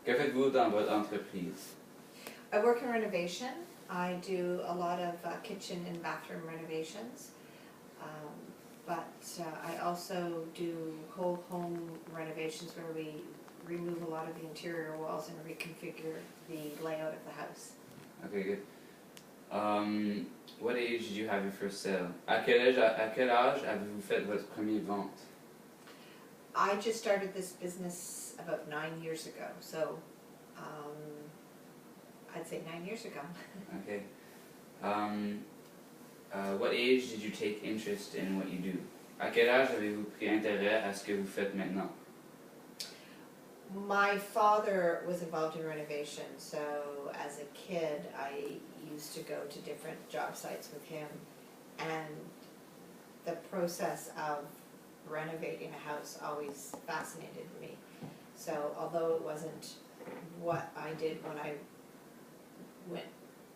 Que faites-vous dans votre entreprise? I work in renovation. I do a lot of kitchen and bathroom renovations. But I also do whole home renovations where we remove a lot of the interior walls and reconfigure the layout of the house. Okay, good. What age did you have your first sale? À quel âge avez-vous fait votre première vente? I just started this business about 9 years ago, so I'd say 9 years ago. Okay. What age did you take interest in what you do? À quel âge avez-vous pris intérêt à ce que vous faites maintenant? My father was involved in renovation, so as a kid I used to go to different job sites with him, and the process of renovating a house always fascinated me. So although it wasn't what I did when I went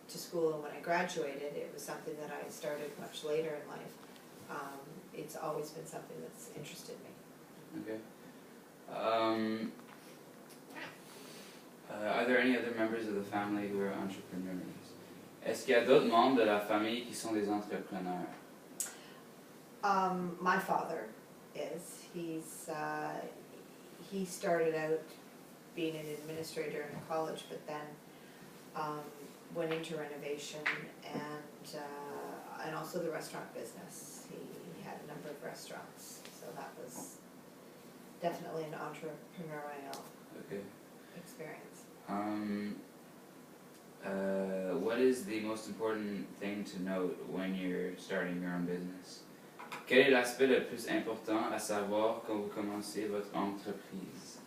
to school and when I graduated, it was something that I started much later in life. It's always been something that's interested me. Okay. Are there any other members of the family who are entrepreneurs? Est-ce qu'il y a d'autres membres de la famille qui sont des entrepreneurs? My father is. He started out being an administrator in a college, but then went into renovation and also the restaurant business. He had a number of restaurants, so that was definitely an entrepreneurial experience. What is the most important thing to note when you're starting your own business? Quel est l'aspect le plus important à savoir quand vous commencez votre entreprise?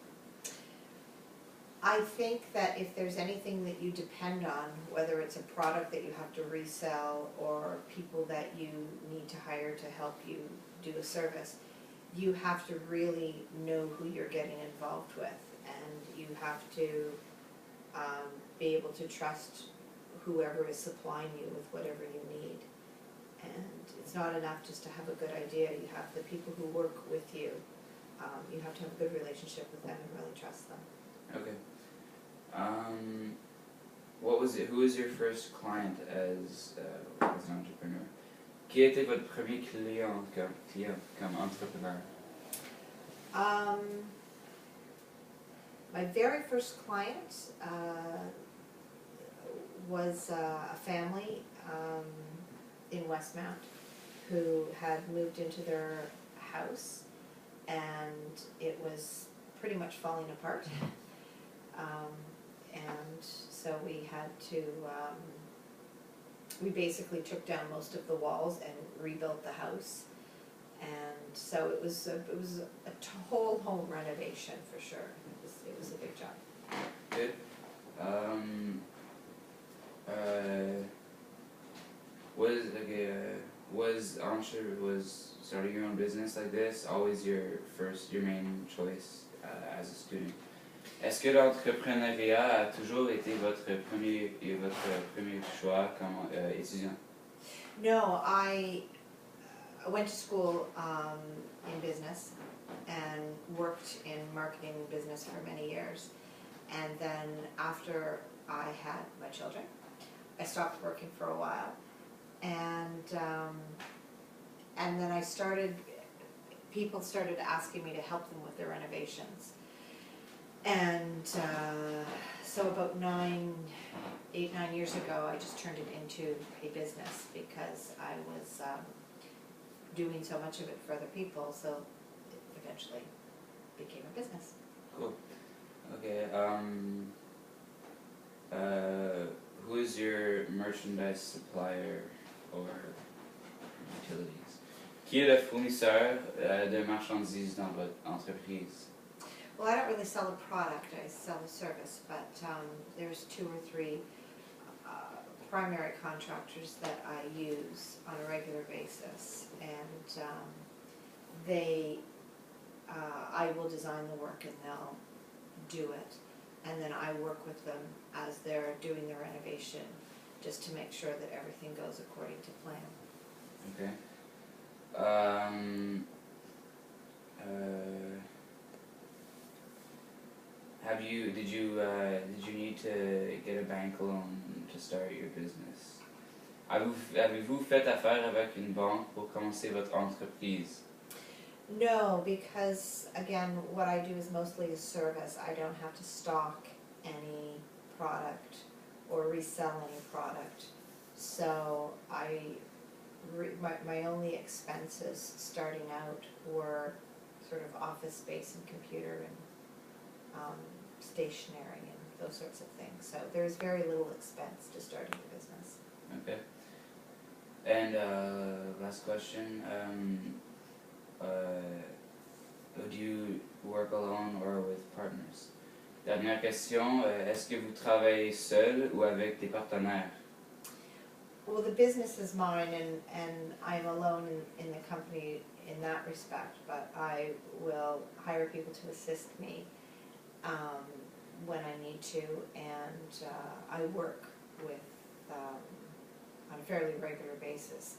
I think that if there's anything that you depend on, whether it's a product that you have to resell or people that you need to hire to help you do a service, you have to really know who you're getting involved with, and you have to be able to trust whoever is supplying you with whatever you need. And it's not enough just to have a good idea. You have the people who work with you. You have to have a good relationship with them and really trust them. Okay. Who was your first client as an entrepreneur? Qui était votre premier client comme entrepreneur? My very first client was a family in Westmount who had moved into their house, and it was pretty much falling apart. And so we had to, we basically took down most of the walls and rebuilt the house. And so it was a whole home renovation for sure. It was a big job. Good. Was starting your own business like this always your main choice as a student? Est-ce que l'entrepreneuriat a toujours été votre premier choix comme étudiant? No, I went to school in business and worked in marketing and business for many years. And then after I had my children, I stopped working for a while. And then people started asking me to help them with their renovations. And so about 8, 9 years ago, I just turned it into a business because I was doing so much of it for other people, so it eventually became a business. Cool. Okay. Who is your merchandise supplier or utilities? Qui est le fournisseur de marchandises dans votre entreprise? Well, I don't really sell a product, I sell a service, but there's 2 or 3 primary contractors that I use on a regular basis, and I will design the work and they'll do it, and then I work with them as they're doing the renovation just to make sure that everything goes according to plan. Okay. did you need to get a bank loan to start your business? Avez-vous fait affaire avec une banque pour commencer votre entreprise? No, because again, what I do is mostly a service. I don't have to stock any product or resell any product. So my only expenses starting out were sort of office space and computer and stationery and those sorts of things. So there's very little expense to starting a business. Okay. And last question, do you work alone or with partners? Dernière question, est-ce que vous travaillez seul ou avec des partenaires? Well, the business is mine and I'm alone in the company in that respect, but I will hire people to assist me when I need to, and I work with on a fairly regular basis,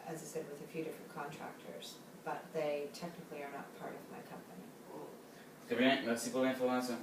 as I said, with a few different contractors, but they technically are not part of my company. Très bien, merci pour l'information.